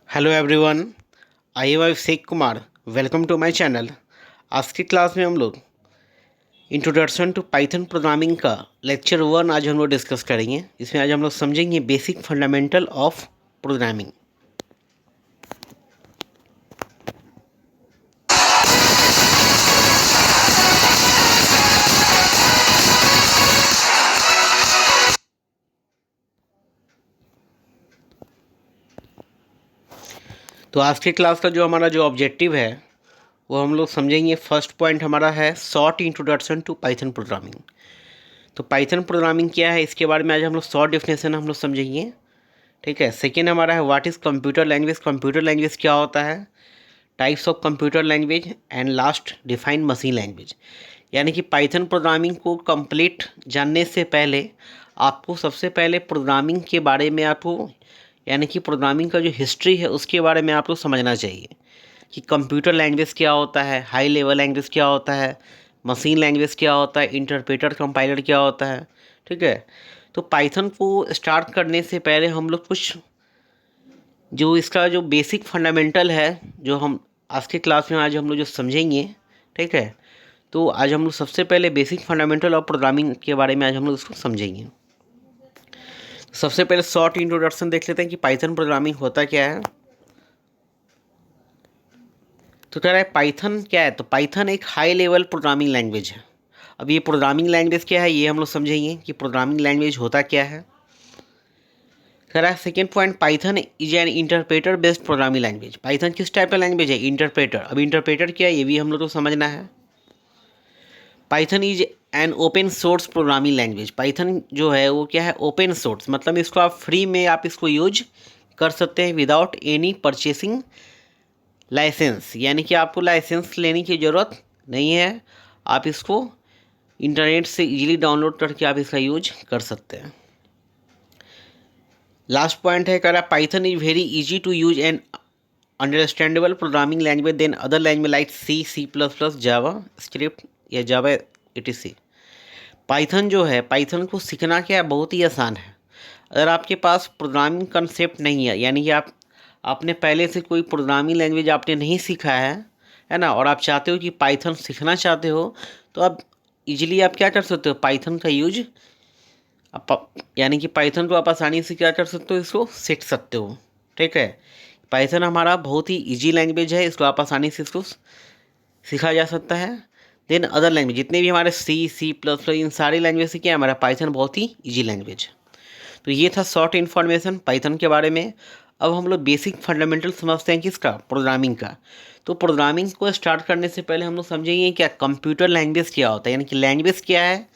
Hello everyone, I am Abhishek Kumar. Welcome to my channel. आज की class में हम लोग इंट्रोडक्शन टू पाइथन प्रोग्रामिंग का लेक्चर 1 आज हम लोग डिस्कस करेंगे। इसमें आज हम लोग समझेंगे बेसिक फंडामेंटल ऑफ प्रोग्रामिंग। तो आज की क्लास का जो हमारा जो ऑब्जेक्टिव है वो हम लोग समझेंगे। फर्स्ट पॉइंट हमारा है short introduction to Python programming. तो पाइथन प्रोग्रामिंग क्या है इसके बारे में आज हम लोग शॉर्ट डेफिनेशन हम लोग समझेंगे। ठीक है। सेकेंड हमारा है what is computer language. Computer language क्या होता है, types of computer language, and last define machine language. यानी कि पाइथन प्रोग्रामिंग को कंप्लीट जानने से पहले आपको सबसे पहले प्रोग्रामिंग के बारे में आपको यानी कि प्रोग्रामिंग का जो हिस्ट्री है उसके बारे में आपको समझना चाहिए कि कंप्यूटर लैंग्वेज क्या होता है, हाई लेवल लैंग्वेज क्या होता है, मशीन लैंग्वेज क्या होता है, इंटरप्रेटर कंपाइलर क्या होता है। ठीक है। तो पाइथन को स्टार्ट करने से पहले हम लोग कुछ जो इसका जो बेसिक फंडामेंटल है जो हम आज के क्लास में आज हम लोग जो समझेंगे। ठीक है। तो आज हम लोग सबसे पहले बेसिक फंडामेंटल ऑफ प्रोग्रामिंग के बारे में आज हम लोग इसको समझेंगे। सबसे पहले शॉर्ट इंट्रोडक्शन देख लेते हैं कि पाइथन प्रोग्रामिंग होता क्या है। तो कह रहा है पाइथन क्या है, तो पाइथन एक हाई लेवल प्रोग्रामिंग लैंग्वेज है। अब ये प्रोग्रामिंग लैंग्वेज क्या है ये हम लोग समझेंगे कि प्रोग्रामिंग लैंग्वेज होता क्या है। कह रहा है second point, Python is an interpreter based programming language. Python किस टाइप का लैंग्वेज है, इंटरप्रेटर। अब इंटरप्रेटर क्या है ये भी हम लोग को समझना है। Python is an open source programming language. Python जो है वो क्या है, ओपन सोर्स, मतलब इसको आप फ्री में आप इसको यूज कर सकते हैं विदाउट एनी परचेसिंग लाइसेंस। यानी कि आपको लाइसेंस लेने की ज़रूरत नहीं है, आप इसको इंटरनेट से इजीली डाउनलोड करके आप इसका यूज कर सकते हैं। लास्ट पॉइंट है, कह रहा Python is very easy to use and understandable programming language than other language like C, C plus plus, JavaScript या जावा etc। पाइथन जो है, पाइथन को सीखना क्या है, बहुत ही आसान है। अगर आपके पास प्रोग्रामिंग कंसेप्ट नहीं है, यानी कि आपने पहले से कोई प्रोग्रामिंग लैंग्वेज आपने नहीं सीखा है ना, और आप चाहते हो कि पाइथन सीखना चाहते हो, तो आप इजीली आप क्या कर सकते हो, पाइथन का यूज आप यानी कि पाइथन को आप आसानी से क्या कर सकते हो, इसको सीख सकते हो। ठीक है। पाइथन हमारा बहुत ही इजी लैंग्वेज है, इसको आप आसानी से इसको सीखा जा सकता है। देन अदर लैंग्वेज जितने भी हमारे सी, सी प्लस प्लस, इन सारी लैंग्वेज से क्या है, हमारा पाइथन बहुत ही इजी लैंग्वेज है। तो ये था शॉर्ट इन्फॉर्मेशन पाइथन के बारे में। अब हम लोग बेसिक फंडामेंटल समझते हैं किसका, प्रोग्रामिंग का। तो प्रोग्रामिंग को स्टार्ट करने से पहले हम लोग समझेंगे क्या कंप्यूटर लैंग्वेज क्या होता है, यानी कि लैंग्वेज क्या है,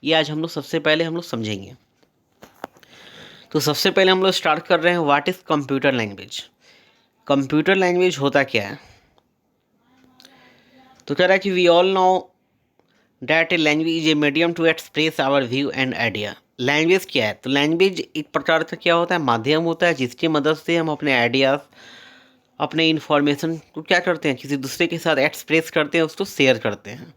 ये आज हम लोग सबसे पहले हम लोग समझेंगे। तो सबसे पहले हम लोग स्टार्ट कर रहे हैं what is computer language. Computer language होता क्या है। तो कह रहा है कि we all know that a language is a medium to express our view and idea. Language क्या है, तो लैंग्वेज एक प्रकार का क्या होता है, माध्यम होता है जिसकी मदद से हम अपने आइडियाज़, अपने इन्फॉर्मेशन को क्या करते हैं, किसी दूसरे के साथ एक्सप्रेस करते हैं, उसको शेयर करते हैं।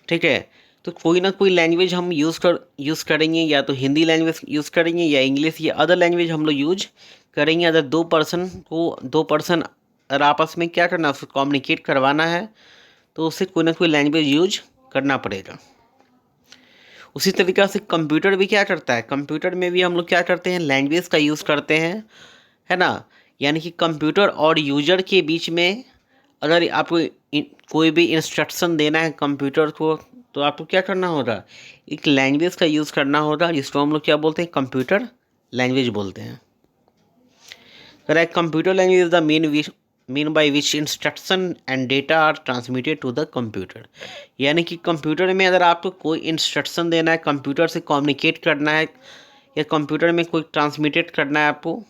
ठीक है। तो कोई ना कोई लैंग्वेज हम यूज़ करेंगे, या तो हिंदी लैंग्वेज यूज़ करेंगे या इंग्लिश या अदर लैंग्वेज हम लोग यूज करेंगे। अगर दो पर्सन अगर आपस में क्या करना है, उसको कम्युनिकेट करवाना है, तो उससे कोई ना कोई लैंग्वेज यूज करना पड़ेगा। उसी तरीक़ा से कंप्यूटर भी क्या करता है, कंप्यूटर में भी हम लोग क्या करते हैं, लैंग्वेज का यूज़ करते हैं, है ना। यानी कि कंप्यूटर और यूजर के बीच में अगर आपको कोई भी इंस्ट्रक्शन देना है कंप्यूटर को, तो आपको क्या करना होगा, एक लैंग्वेज का यूज़ करना होगा जिसको हम लोग क्या बोलते हैं, कंप्यूटर लैंग्वेज बोलते हैं। Correct. Computer language is the main by which instruction and data are transmitted to the computer. यानी कि कंप्यूटर में अगर आपको कोई इंस्ट्रक्शन देना है, कंप्यूटर से कम्युनिकेट करना है, या कंप्यूटर में कोई ट्रांसमिटेड करना है आपको,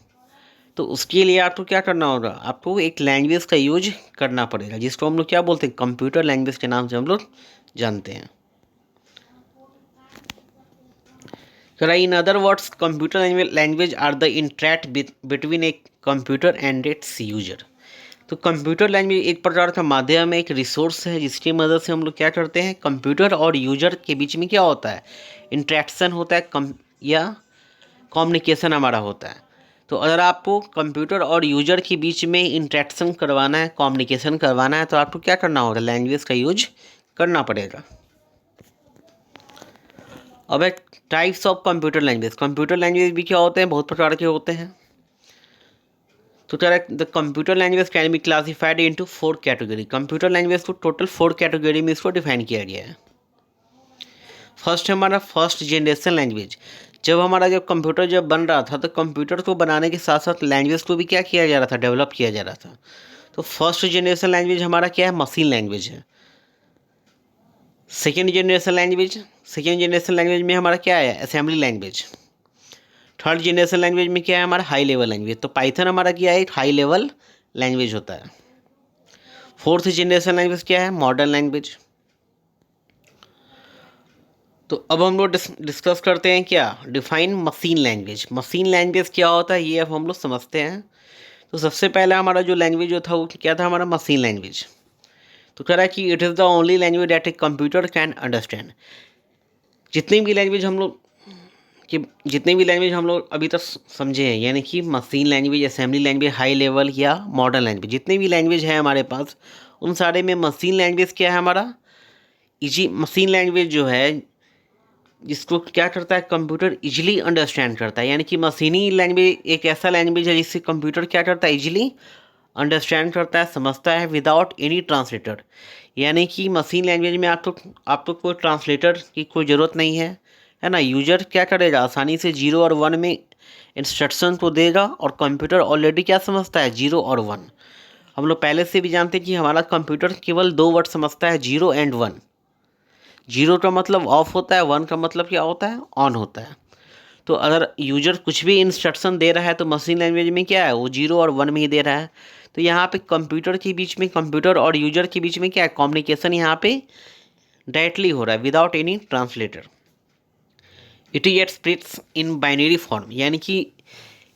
तो उसके लिए आपको क्या करना होगा, आपको एक लैंग्वेज का यूज करना पड़ेगा जिसको हम लोग क्या बोलते हैं, कंप्यूटर लैंग्वेज के नाम से हम लोग जानते हैं। In other words computer language are the interact between a computer and its user. तो कंप्यूटर लैंग्वेज एक प्रकार का माध्यम है, एक रिसोर्स है जिसकी मदद से हम लोग क्या करते हैं, कंप्यूटर और यूजर के बीच में क्या होता है, इंट्रैक्शन होता है, या कम्युनिकेशन हमारा होता है। तो अगर आपको कंप्यूटर और यूजर के बीच में इंटरेक्शन करवाना है, कम्युनिकेशन करवाना है, तो आपको क्या करना होगा, लैंग्वेज का यूज करना पड़ेगा। अब एक टाइप्स ऑफ कंप्यूटर लैंग्वेज भी क्या होते हैं, बहुत प्रकार के होते हैं। तो the computer language can be classified into 4 category. Computer language को टोटल 4 कैटेगरी में इसको डिफाइन किया गया है। फर्स्ट है हमारा फर्स्ट जनरेशन लैंग्वेज। जब हमारा जब कंप्यूटर जब बन रहा था, तो कंप्यूटर को बनाने के साथ साथ लैंग्वेज को भी क्या किया जा रहा था, डेवलप किया जा रहा था। तो फर्स्ट जनरेशन लैंग्वेज हमारा क्या है, मशीन लैंग्वेज है। सेकेंड जनरेशन लैंग्वेज में हमारा क्या है, assembly language. Third generation language में क्या है हमारा, हाई लेवल लैंग्वेज। तो पाइथन हमारा क्या है, एक हाई लेवल लैंग्वेज होता है। फोर्थ जनरेशन लैंग्वेज क्या है, मॉडर्न लैंग्वेज। तो अब हम लोग डिस्कस करते हैं क्या, define machine language. Machine language क्या होता है ये अब हम लोग समझते हैं। तो सबसे पहला हमारा जो लैंग्वेज जो था वो क्या था, हमारा मशीन लैंग्वेज। तो कह रहा है कि it is the only language that a computer can understand. जितनी भी लैंग्वेज हम लोग अभी तक समझे हैं, यानी कि machine language, assembly language, high level या मॉडर्न लैंग्वेज, जितनी भी लैंग्वेज है हमारे पास, उन सारे में मशीन लैंग्वेज क्या है हमारा, इजी मशीन लैंग्वेज जो है, जिसको क्या करता है, कंप्यूटर इजीली अंडरस्टैंड करता है। यानी कि मशीनी लैंग्वेज एक ऐसा लैंग्वेज है जिससे कंप्यूटर क्या करता है, इजीली अंडरस्टैंड करता है, समझता है, विदाउट एनी ट्रांसलेटर। यानी कि मशीन लैंग्वेज में आपको कोई ट्रांसलेटर की कोई ज़रूरत नहीं है ना। यूजर क्या करेगा, आसानी से 0 और 1 में इंस्ट्रक्शन को देगा, और कंप्यूटर ऑलरेडी क्या समझता है, 0 और 1। हम लोग पहले से भी जानते हैं कि हमारा कंप्यूटर केवल 2 वर्ड समझता है, 0 एंड 1। 0 का मतलब ऑफ होता है, 1 का मतलब क्या होता है, ऑन होता है। तो अगर यूजर कुछ भी इंस्ट्रक्शन दे रहा है तो मशीन लैंग्वेज में क्या है, वो 0 और 1 में ही दे रहा है। तो यहाँ पे कंप्यूटर और यूजर के बीच में क्या है, कम्युनिकेशन यहाँ पे डायरेक्टली हो रहा है, without any translator. It is express in binary form, यानी कि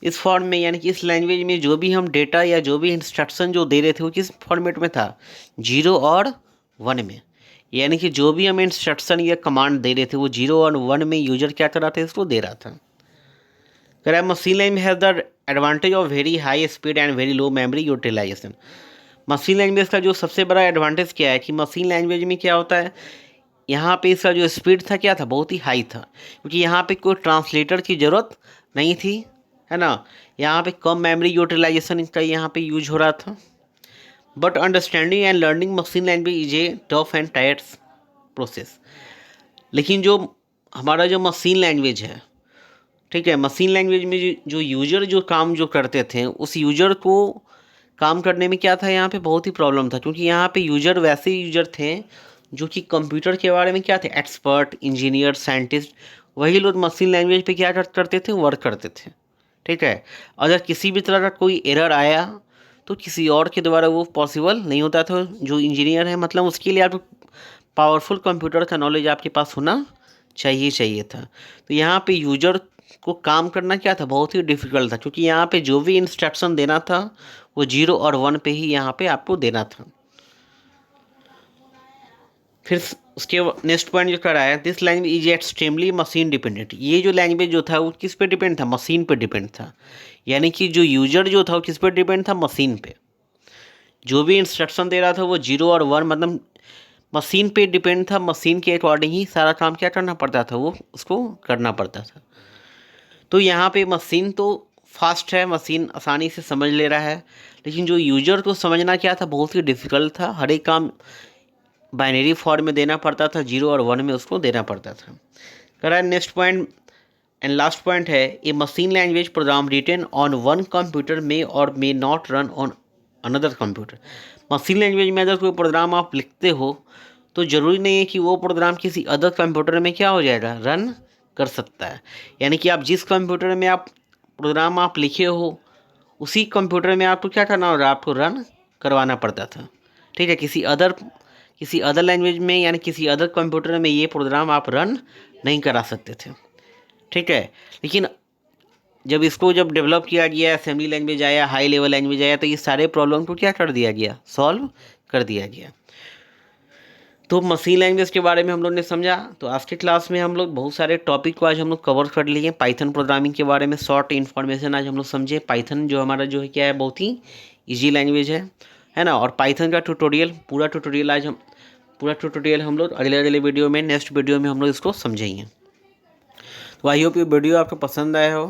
इस फॉर्म में, यानी कि इस लैंग्वेज में जो भी हम डेटा या जो भी इंस्ट्रक्शन जो दे रहे थे वो किस फॉर्मेट में था, 0 और 1 में। यानी कि जो भी हम इंस्ट्रक्शन या कमांड दे रहे थे वो 0 और 1 में यूजर क्या कर रहा था, इसको दे रहा था। कह रहा है machine language has the advantage of very high speed and very low memory utilization. Machine language का जो सबसे बड़ा एडवांटेज क्या है कि मशीन लैंग्वेज में क्या होता है, यहाँ पे इसका जो स्पीड था क्या था, बहुत ही हाई था, क्योंकि यहाँ पे कोई ट्रांसलेटर की ज़रूरत नहीं थी, है ना। यहाँ पे कम मेमोरी यूटिलाइजेशन का यहाँ पे यूज हो रहा था। But understanding and learning machine language is A tough and tired process. लेकिन जो हमारा जो मशीन लैंग्वेज है, ठीक है, मशीन लैंग्वेज में जो यूजर जो काम जो करते थे, उस यूजर को काम करने में क्या था, यहाँ पे बहुत ही प्रॉब्लम था, क्योंकि यहाँ पे यूजर वैसे यूजर थे जो कि कंप्यूटर के बारे में क्या थे, एक्सपर्ट, इंजीनियर, साइंटिस्ट। वही लोग मशीन लैंग्वेज पे क्या करते थे, वर्क करते थे। ठीक है, अगर किसी भी तरह का कोई एरर आया तो किसी और के द्वारा वो पॉसिबल नहीं होता था। जो इंजीनियर है, मतलब उसके लिए आप पावरफुल कंप्यूटर का नॉलेज आपके पास होना चाहिए था। तो यहाँ पे यूजर को काम करना क्या था, बहुत ही डिफ़िकल्ट था, क्योंकि यहाँ पे जो भी इंस्ट्रक्शन देना था वो 0 और 1 पे ही यहाँ पे आपको देना था। फिर उसके नेक्स्ट पॉइंट जो कर रहा है, this language is extremely machine dependent. ये जो लैंग्वेज जो था वो किस पे डिपेंड था, मशीन पे डिपेंड था। यानी कि जो यूजर जो था वो किस पे डिपेंड था, मशीन पे। जो भी इंस्ट्रक्शन दे रहा था वो 0 और 1 मतलब मशीन पे डिपेंड था। मशीन के अकॉर्डिंग ही सारा काम क्या करना पड़ता था, वो उसको करना पड़ता था। तो यहाँ पे मशीन तो फास्ट है, मशीन आसानी से समझ ले रहा है, लेकिन जो यूजर को समझना क्या था, बहुत ही डिफ़िकल्ट था। हर एक काम बाइनरी फॉर्म में देना पड़ता था, 0 और 1 में उसको देना पड़ता था। कह रहा है next point and last point है, a machine language program written on one computer में और may not run on another computer. Machine language में अगर कोई प्रोग्राम आप लिखते हो तो ज़रूरी नहीं है कि वो प्रोग्राम किसी अदर कंप्यूटर में क्या हो जाएगा, रन कर सकता है। यानी कि आप जिस कंप्यूटर में आप प्रोग्राम आप लिखे हो उसी कंप्यूटर में आपको क्या करना होगा, आपको रन करवाना पड़ता था। ठीक है, किसी अदर लैंग्वेज में यानी किसी अदर कंप्यूटर में ये प्रोग्राम आप रन नहीं करा सकते थे। ठीक है, लेकिन जब डेवलप किया गया, असेंबली लैंग्वेज आया, हाई लेवल लैंग्वेज आया, तो ये सारे प्रॉब्लम को क्या कर दिया गया, सॉल्व कर दिया गया। तो मशीन लैंग्वेज के बारे में हम लोग ने समझा। तो आज की क्लास में हम लोग बहुत सारे टॉपिक को आज हम लोग कवर कर लिए। पाइथन प्रोग्रामिंग के बारे में शॉर्ट इन्फॉर्मेशन आज हम लोग समझे। पाइथन जो हमारा जो है क्या है, बहुत ही ईजी लैंग्वेज है ना। और पाइथन का पूरा ट्यूटोरियल हम लोग अगले वीडियो में, नेक्स्ट वीडियो में हम लोग इसको समझेंगे। तो आई होप ये वीडियो आपको पसंद आया हो।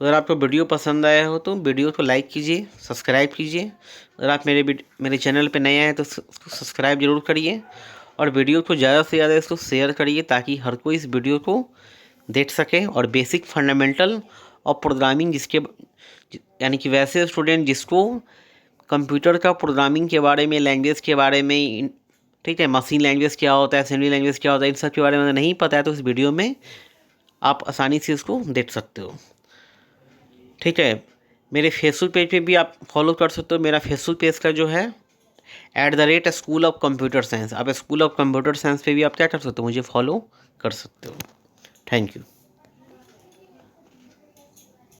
तो अगर आपको वीडियो पसंद आया हो तो वीडियो को लाइक कीजिए, सब्सक्राइब कीजिए। अगर आप मेरे चैनल पे नए आए तो सब्सक्राइब जरूर करिए और वीडियो को ज़्यादा से ज़्यादा इसको शेयर करिए ताकि हर कोई इस वीडियो को देख सके। और बेसिक फंडामेंटल ऑफ प्रोग्रामिंग यानी कि वैसे स्टूडेंट जिसको कंप्यूटर का प्रोग्रामिंग के बारे में, लैंग्वेज के बारे में, ठीक है, मशीन लैंग्वेज क्या होता है, असेंबली लैंग्वेज क्या होता है, इन सब के बारे में नहीं पता है तो इस वीडियो में आप आसानी से इसको देख सकते हो। ठीक है, मेरे फेसबुक पेज पे भी आप फॉलो कर सकते हो। मेरा फेसबुक पेज का जो है @स्कूल ऑफ कंप्यूटर साइंस, आप स्कूल ऑफ कंप्यूटर साइंस पे भी आप क्या कर सकते हो, मुझे फॉलो कर सकते हो। Thank you.